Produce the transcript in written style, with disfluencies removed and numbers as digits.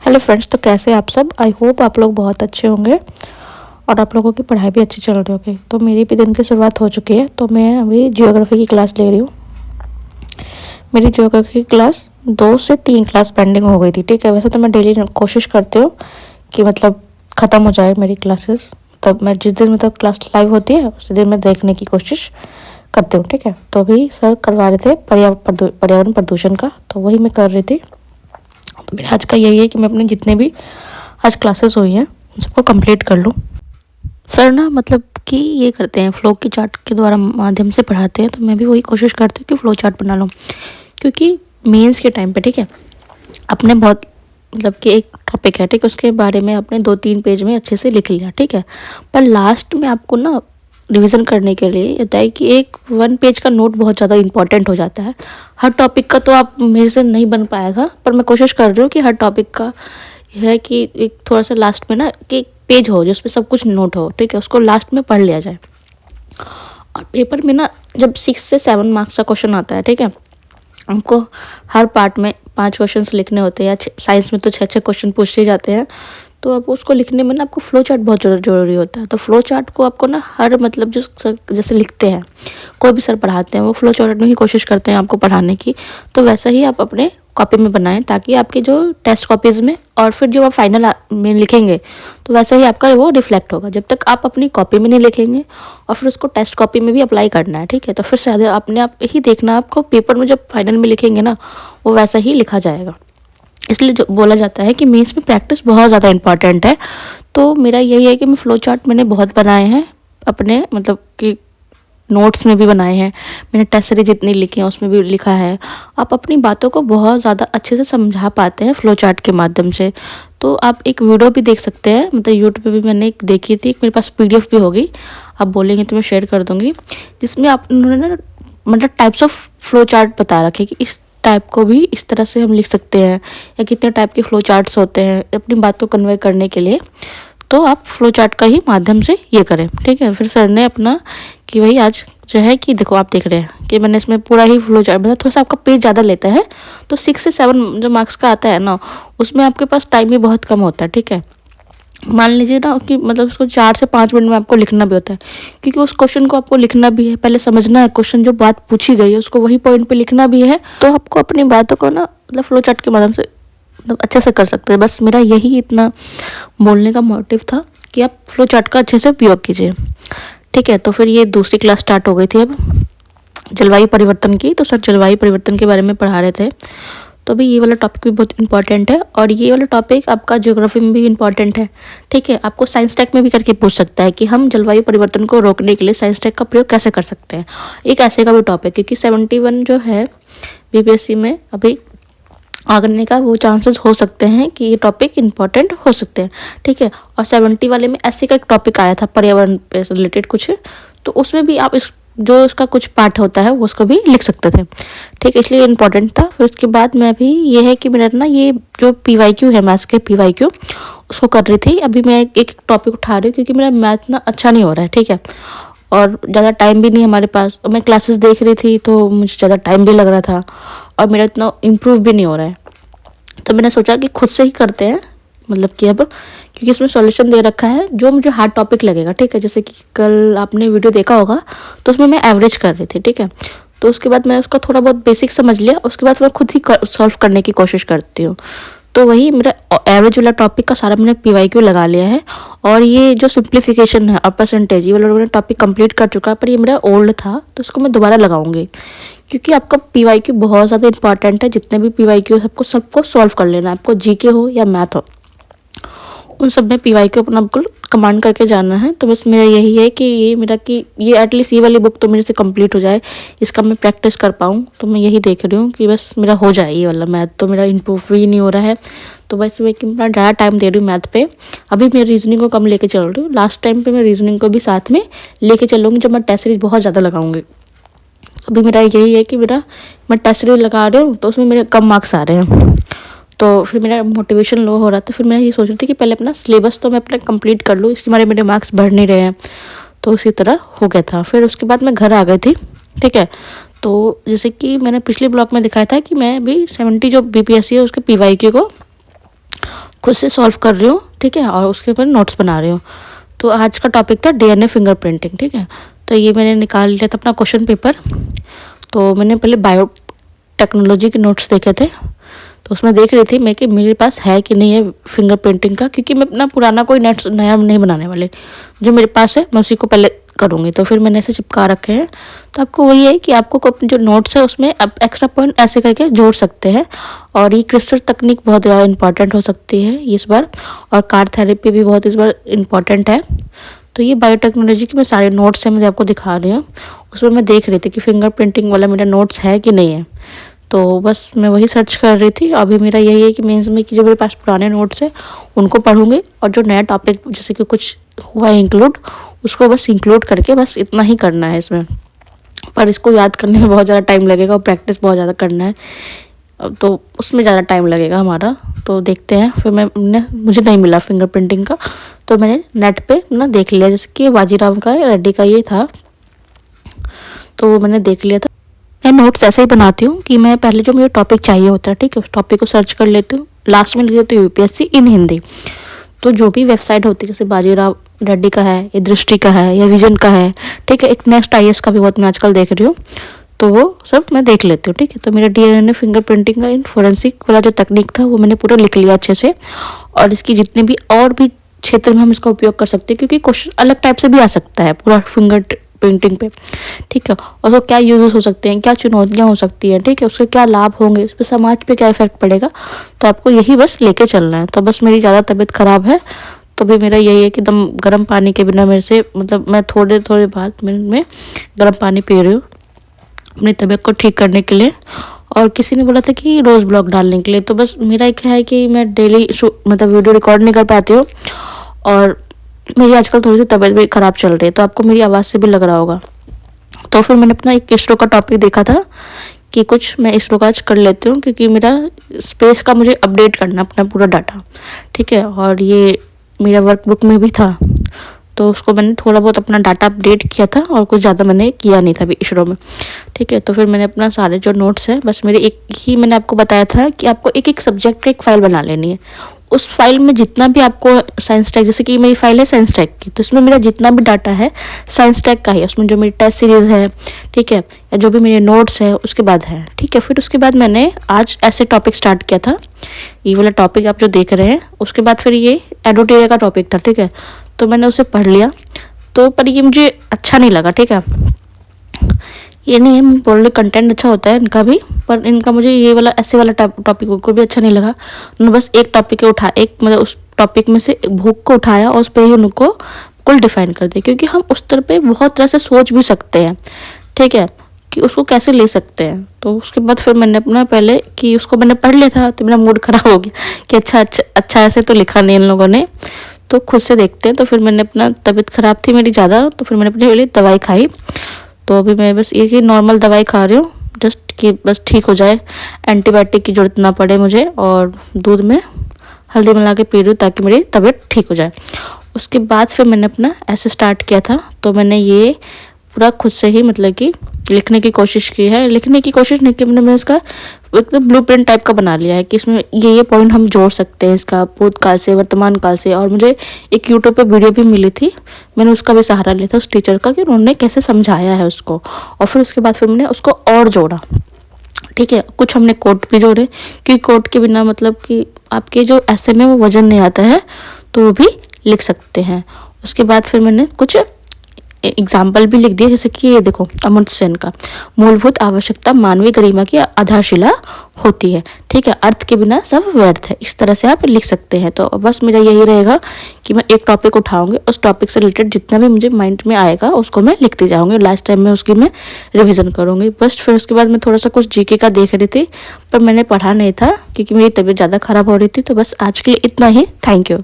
Hello friends, तो कैसे हैं आप सब। आई होप आप लोग बहुत अच्छे होंगे और आप लोगों की पढ़ाई भी अच्छी चल रही होगी। तो मेरी भी दिन की शुरुआत हो चुकी है, तो मैं अभी जियोग्राफी की क्लास ले रही हूँ। मेरी जियोग्राफी की क्लास 2 से 3 क्लास पेंडिंग हो गई थी। ठीक है, वैसे तो मैं डेली कोशिश करती हूँ कि मतलब ख़त्म हो जाए मेरी क्लासेस। तब मैं जिस दिन मतलब क्लास लाइव होती है उसी दिन मैं देखने की कोशिश करती हूँ। ठीक है, तो अभी सर करवा रहे थे पर्यावरण प्रदूषण का, तो वही मैं कर रही थी। तो मेरा आज का यही है कि मैं अपने जितने भी आज क्लासेस हुई हैं उन सबको कंप्लीट कर लूँ। सर ना मतलब कि ये करते हैं, फ्लो की चार्ट के द्वारा माध्यम से पढ़ाते हैं, तो मैं भी वही कोशिश करती हूँ कि फ्लो चार्ट बना लूँ। क्योंकि मेंस के टाइम पे ठीक है, अपने बहुत मतलब कि एक टॉपिक है, ठीक है, उसके बारे में आपने 2-3 पेज में अच्छे से लिख लिया, ठीक है, पर लास्ट में आपको ना रिवीजन करने के लिए होता है कि एक 1 पेज का नोट बहुत ज़्यादा इंपॉर्टेंट हो जाता है। हर टॉपिक का तो आप मेरे से नहीं बन पाया था, पर मैं कोशिश कर रही हूँ कि हर टॉपिक का यह है कि एक थोड़ा सा लास्ट में ना कि एक पेज हो जिसमें सब कुछ नोट हो, ठीक है, उसको लास्ट में पढ़ लिया जाए। और पेपर में ना जब 6 से 7 मार्क्स का क्वेश्चन आता है, ठीक है, हमको हर पार्ट में 5 क्वेश्चंस लिखने होते हैं, या साइंस में तो 6 क्वेश्चन पूछे जाते हैं। तो अब उसको लिखने में ना आपको फ्लो चार्ट बहुत ज़रूरी होता है। तो फ्लो चार्ट को आपको ना हर मतलब जो सर जैसे लिखते हैं, कोई भी सर पढ़ाते हैं वो फ्लो चार्ट में ही कोशिश करते हैं आपको पढ़ाने की। तो वैसा ही आप अपने कॉपी में बनाएं, ताकि आपके जो टेस्ट कॉपीज़ में और फिर जो आप फाइनल में लिखेंगे तो वैसा ही आपका वो रिफ्लेक्ट होगा। जब तक आप अपनी कॉपी में नहीं लिखेंगे और फिर उसको टेस्ट कॉपी में भी अप्लाई करना है, ठीक है, तो फिर शायद अपने आप ही देखना, आपको पेपर में जब फाइनल में लिखेंगे ना वो वैसा ही लिखा जाएगा। इसलिए जो बोला जाता है कि मेंस में प्रैक्टिस बहुत ज़्यादा इंपॉर्टेंट है। तो मेरा यही है कि मैं फ्लो चार्ट मैंने बहुत बनाए हैं अपने, मतलब कि नोट्स में भी बनाए हैं, मैंने टेस्ट सीरीज जितनी लिखी हैं उसमें भी लिखा है। आप अपनी बातों को बहुत ज़्यादा अच्छे से समझा पाते हैं फ्लो चार्ट के माध्यम से। तो आप एक वीडियो भी देख सकते हैं, मतलब यूट्यूब पे भी मैंने एक देखी थी, मेरे पास पीडीएफ भी होगी, आप बोलेंगे तो मैं शेयर कर दूँगी, जिसमें आप उन्होंने ना मतलब टाइप्स ऑफ फ्लो चार्ट बता रखे कि इस टाइप को भी इस तरह से हम लिख सकते हैं, या कितने टाइप के फ्लो चार्ट्स होते हैं अपनी बात को कन्वे करने के लिए। तो आप फ्लो चार्ट का ही माध्यम से ये करें, ठीक है। फिर सर ने अपना कि भाई आज जो है कि देखो आप देख रहे हैं कि मैंने इसमें पूरा ही फ्लो चार्ट मतलब थोड़ा सा आपका पेज ज़्यादा लेता है, तो 6 से 7 जो मार्क्स का आता है ना उसमें आपके पास टाइम भी बहुत कम होता है, ठीक है। मान लीजिए ना कि मतलब उसको 4 से 5 मिनट में आपको लिखना भी होता है, क्योंकि उस क्वेश्चन को आपको लिखना भी है, पहले समझना है क्वेश्चन, जो बात पूछी गई है उसको वही पॉइंट पे लिखना भी है। तो आपको अपनी बातों को ना मतलब फ्लो चार्ट के माध्यम से मतलब अच्छे से कर सकते हैं। बस मेरा यही इतना बोलने का मोटिव था कि आप फ्लो चार्ट का अच्छे से उपयोग कीजिए, ठीक है। तो फिर ये दूसरी क्लास स्टार्ट हो गई थी अब जलवायु परिवर्तन की। तो सर जलवायु परिवर्तन के बारे में पढ़ा रहे थे। तो अभी ये वाला टॉपिक भी बहुत इंपॉर्टेंट है, और ये वाला टॉपिक आपका ज्योग्राफी में भी इंपॉर्टेंट है, ठीक है। आपको साइंस टेक में भी करके पूछ सकता है कि हम जलवायु परिवर्तन को रोकने के लिए साइंस टेक का प्रयोग कैसे कर सकते हैं। एक ऐसे का भी टॉपिक, क्योंकि 71 जो है बीपीएससी में अभी आगने का वो चांसेस हो सकते हैं कि ये टॉपिक इंपॉर्टेंट हो सकते हैं, ठीक है। और 70 वाले में ऐसे का एक टॉपिक आया था पर्यावरण पे रिलेटेड कुछ, तो उसमें भी आप इस जो इसका कुछ पार्ट होता है वो उसको भी लिख सकते थे, ठीक है, इसलिए इम्पोर्टेंट था। फिर उसके बाद मैं भी ये है कि मेरा ना ये जो पीवाईक्यू है मैथ्स के पीवाईक्यू उसको कर रही थी। अभी मैं एक टॉपिक उठा रही हूँ क्योंकि मेरा मैथ ना अच्छा नहीं हो रहा है, ठीक है, और ज़्यादा टाइम भी नहीं हमारे पास। और मैं क्लासेस देख रही थी तो मुझे ज़्यादा टाइम भी लग रहा था और मेरा इतना इम्प्रूव भी नहीं हो रहा है। तो मैंने सोचा कि खुद से ही करते हैं, मतलब कि अब क्योंकि इसमें सॉल्यूशन दे रखा है जो मुझे हार्ड टॉपिक लगेगा, ठीक है। जैसे कि कल आपने वीडियो देखा होगा तो उसमें मैं एवरेज कर रही थी, ठीक है। तो उसके बाद मैं उसका थोड़ा बहुत बेसिक समझ लिया, उसके बाद मैं खुद ही सॉल्व करने की कोशिश करती हूँ। तो वही मेरा एवरेज वाला टॉपिक का सारा मैंने पीवाईक्यू लगा लिया है। और ये जो सिंप्लीफिकेशन है और परसेंटेज, ये वाला मैंने टॉपिक कंप्लीट कर चुका है, पर ये मेरा ओल्ड था तो इसको मैं दोबारा लगाऊंगी, क्योंकि आपका पीवाईक्यू बहुत ज़्यादा इंपॉर्टेंट है। जितने भी पीवाईक्यू सबको सॉल्व कर लेना है, आपको जीके हो या मैथ हो, उन सब में पीवाईक्यू अपना बिल्कुल कमांड करके जाना है। तो बस मेरा यही है कि ये मेरा कि ये एटलीस्ट ये वाली बुक तो मेरे से कंप्लीट हो जाए, इसका मैं प्रैक्टिस कर पाऊँ। तो मैं यही देख रही हूँ कि बस मेरा हो जाए ये वाला मैथ, तो मेरा इम्प्रूव ही नहीं हो रहा है। तो बस मैं कि अपना ज़्यादा टाइम दे रही हूँ मैथ पे। अभी मैं रीजनिंग को कम लेके चल रही हूँ, लास्ट टाइम पे मैं रीजनिंग को भी साथ में लेके चलूँगी जब मैं टेस्ट सीरीज बहुत ज़्यादा लगाऊंगी। अभी मेरा यही है कि मैं टेस्ट सीरीज लगा रही हूँ तो उसमें मेरे कम मार्क्स आ रहे हैं, तो फिर मेरा मोटिवेशन लो हो रहा था। फिर मैं ये सोच रही थी कि पहले अपना सिलेबस तो मैं अपना कंप्लीट कर लूँ, इसलिए मेरे मार्क्स बढ़ नहीं रहे हैं। तो इसी तरह हो गया था। फिर उसके बाद मैं घर आ गई थी, ठीक है। तो जैसे कि मैंने पिछले ब्लॉग में दिखाया था कि मैं अभी 70 जो बीपीएससी है उसके पीवाईक्यू को खुद से सॉल्व कर रही हूँ, ठीक है, और उसके ऊपर नोट्स बना रही हूँ। तो आज का टॉपिक था डीएनए फिंगरप्रिंटिंग, ठीक है। तो ये मैंने निकाल लिया था अपना क्वेश्चन पेपर। तो मैंने पहले बायो टेक्नोलॉजी के नोट्स देखे थे, तो उसमें देख रही थी मैं कि मेरे पास है कि नहीं है फिंगरप्रिंटिंग का, क्योंकि मैं अपना पुराना कोई नोट्स नया नहीं बनाने वाले, जो मेरे पास है मैं उसी को पहले करूँगी। तो फिर मैंने ऐसे चिपका रखे हैं। तो आपको वही है कि आपको अपने जो नोट्स है उसमें आप एक्स्ट्रा पॉइंट ऐसे करके जोड़ सकते हैं। और ये क्रिस्पर तकनीक बहुत ज़्यादा इंपॉर्टेंट हो सकती है इस बार, और कार्ड थेरेपी भी बहुत इस बार इम्पॉर्टेंट है। तो ये बायोटेक्नोलॉजी के मैं सारे नोट्स हैं, मैं आपको दिखा रही हूँ। उसमें मैं देख रही थी कि फिंगरप्रिंटिंग वाला मेरा नोट्स है कि नहीं है। तो बस मैं वही सर्च कर रही थी। अभी मेरा यही है कि मेंस में कि जो मेरे पास पुराने नोट्स हैं उनको पढ़ूंगी, और जो नया टॉपिक जैसे कि कुछ हुआ है इंक्लूड, उसको बस इंक्लूड करके बस इतना ही करना है इसमें। पर इसको याद करने में बहुत ज़्यादा टाइम लगेगा और प्रैक्टिस बहुत ज़्यादा करना है, तो उसमें ज़्यादा टाइम लगेगा हमारा। तो देखते हैं। फिर मुझे नहीं मिला फिंगरप्रिंटिंग का, तो मैंने नेट पे ना देख लिया, जैसे कि बाजीराव का रेड्डी का ये था, तो मैंने देख लिया था। मैं नोट्स ऐसे ही बनाती हूँ कि मैं पहले जो मुझे टॉपिक चाहिए होता है, ठीक है, उस टॉपिक को सर्च कर लेती हूँ, लास्ट में लिख देती हूँ यूपीएससी इन हिंदी। तो जो भी वेबसाइट होती है, जैसे बाजीराव रेड्डी का है, या दृष्टि का है, या विजन का है, ठीक है, एक नेक्स्ट आईएएस का भी बहुत मैं आजकल देख रही हूँ, तो वो सब मैं देख लेती हूँ, ठीक है। तो मेरा डीएनए फिंगरप्रिंटिंग का इन फोरेंसिक वाला जो तकनीक था वो मैंने पूरा लिख लिया अच्छे से। और इसकी जितने भी और भी क्षेत्र में हम इसका उपयोग कर सकते हैं, क्योंकि क्वेश्चन अलग टाइप से भी आ सकता है पूरा फिंगर प्रिंटिंग पे, ठीक है। और उसको क्या यूजेस हो सकते हैं, क्या चुनौतियाँ हो सकती हैं, ठीक है, उसके क्या लाभ होंगे, उस पर समाज पे क्या इफेक्ट पड़ेगा, तो आपको यही बस लेके चलना है। तो बस मेरी ज़्यादा तबीयत ख़राब है, तो भी मेरा यही है कि एकदम गर्म पानी के बिना मेरे से, मतलब मैं थोड़े थोड़े बाद में गर्म पानी पी रही हूँ अपनी तबीयत को ठीक करने के लिए। और किसी ने बोला था कि रोज़ ब्लॉग डालने के लिए, तो बस मेरा एक है कि मैं डेली मतलब वीडियो रिकॉर्ड नहीं कर पाती हूँ, और मेरी आजकल थोड़ी सी तबीयत भी ख़राब चल रही है, तो आपको मेरी आवाज़ से भी लग रहा होगा। तो फिर मैंने अपना एक इसरो का टॉपिक देखा था कि कुछ मैं इसरो का आज कर लेती हूँ, क्योंकि मेरा स्पेस का मुझे अपडेट करना अपना पूरा डाटा, ठीक है। और ये मेरा वर्कबुक में भी था, तो उसको मैंने थोड़ा बहुत अपना डाटा अपडेट किया था, और कुछ ज़्यादा मैंने किया नहीं था अभी इसरो में, ठीक है। तो फिर मैंने अपना सारे जो नोट्स है, बस मेरे एक ही मैंने आपको बताया था कि आपको एक एक सब्जेक्ट का एक फ़ाइल बना लेनी है। उस फाइल में जितना भी आपको साइंस टैग, जैसे कि मेरी फाइल है साइंस टैग की, तो इसमें मेरा जितना भी डाटा है साइंस टैग का ही, उसमें जो मेरी टेस्ट सीरीज़ है, ठीक है, या जो भी मेरे नोट्स है उसके बाद है, ठीक है। फिर उसके बाद मैंने आज ऐसे टॉपिक स्टार्ट किया था, ये वाला टॉपिक आप जो देख रहे हैं। उसके बाद फिर ये एडोटेरिया का टॉपिक था, ठीक है, तो मैंने उसे पढ़ लिया। तो पर ये मुझे अच्छा नहीं लगा, ठीक है। ये नहीं है मैं बोल रही, कंटेंट अच्छा होता है इनका भी, पर इनका मुझे ये वाला ऐसे वाला टॉपिक बिल्कुल भी अच्छा नहीं लगा। उन्होंने बस एक टॉपिक को उठा, एक मतलब उस टॉपिक में से भूख को उठाया और उस पर ही उनको बिल्कुल डिफाइन कर दिया, क्योंकि हम उस तरह पे बहुत तरह से सोच भी सकते हैं, ठीक है, कि उसको कैसे ले सकते हैं। तो उसके बाद फिर मैंने अपना पहले कि उसको मैंने पढ़ लिया था, तो मेरा मूड ख़राब हो गया कि अच्छा ऐसे तो लिखा नहीं इन लोगों ने, तो खुद से देखते हैं। तो फिर मैंने अपना, तबीयत ख़राब थी मेरी ज़्यादा, तो फिर मैंने अपने लिए दवाई खाई। तो अभी मैं बस ये नॉर्मल दवाई खा रही हूँ, जस्ट कि बस ठीक हो जाए, एंटीबायोटिक की ज़रूरत ना पड़े मुझे, और दूध में हल्दी मिला के पी रही हूँ ताकि मेरी तबीयत ठीक हो जाए। उसके बाद फिर मैंने अपना ऐसे स्टार्ट किया था। तो मैंने ये पूरा खुद से ही मतलब कि लिखने की कोशिश की है, लिखने की कोशिश नहीं की मैंने इसका एकदम ब्लूप्रिंट टाइप का बना लिया है कि इसमें ये पॉइंट हम जोड़ सकते हैं इसका भूतकाल से वर्तमान काल से। और मुझे एक यूट्यूब पे वीडियो भी मिली थी, मैंने उसका भी सहारा लिया था उस टीचर का, कि उन्होंने कैसे समझाया है उसको। और फिर उसके बाद फिर मैंने उसको और जोड़ा, ठीक है। कुछ हमने कोट भी जोड़े, क्योंकि कोट के बिना मतलब कि आपके जो ऐसे में वो वजन नहीं आता है, तो वो भी लिख सकते हैं। उसके बाद फिर मैंने कुछ एग्जाम्पल भी लिख दिया, जैसे कि ये देखो अमर्त्य सेन का, मूलभूत आवश्यकता मानवीय गरिमा की आधारशिला होती है, ठीक है, अर्थ के बिना सब व्यर्थ है, इस तरह से आप लिख सकते हैं। तो बस मेरा यही रहेगा कि मैं एक टॉपिक उठाऊंगी, उस टॉपिक से रिलेटेड जितना भी मुझे माइंड में आएगा उसको मैं लिखती जाऊंगी, लास्ट टाइम में उसकी मैं रिविजन करूंगी बस। फिर उसके बाद मैं थोड़ा सा कुछ जीके का देख रही थी, पर मैंने पढ़ा नहीं था क्योंकि मेरी तबीयत ज़्यादा ख़राब हो रही थी। तो बस आज के लिए इतना ही, थैंक यू।